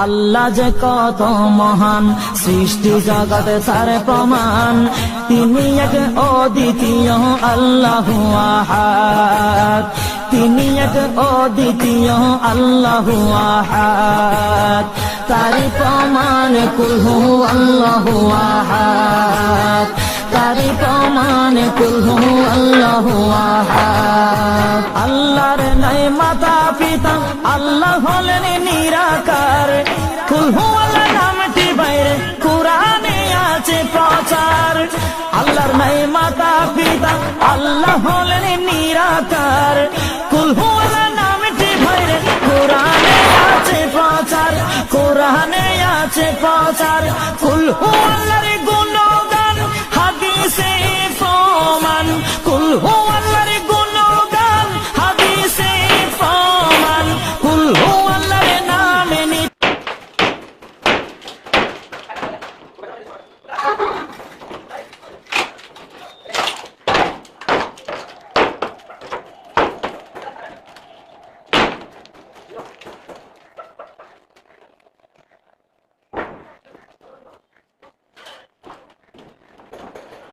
আল্লাহ যে কত মহান, সৃষ্টি জগতে তার প্রমাণ। তিনি এক অদ্বিতীয় আল্লাহু আহাদ, তিনি এক অদ্বিতীয় আল্লাহু আহাদ। তারি প্রমাণ কুল হু আল্লাহু আহাদ, তারি প্রমাণ কুল হু আল্লাহু আহাদ। আল্লাহর নাই মাতা পিতা, আল্লাহ হলেন নিরাকার। কুল হু আল্লাহ নামটি বাইরে কুরআনে আছে প্রচার। আল্লাহর নাই মাতা পিতা, আল্লাহ হলেন নিরাকার। কুল হু আল্লাহ নামটি বাইরে কুরআনে আছে প্রচার, কুরআনে আছে প্রচার। কুল হু আল্লাহর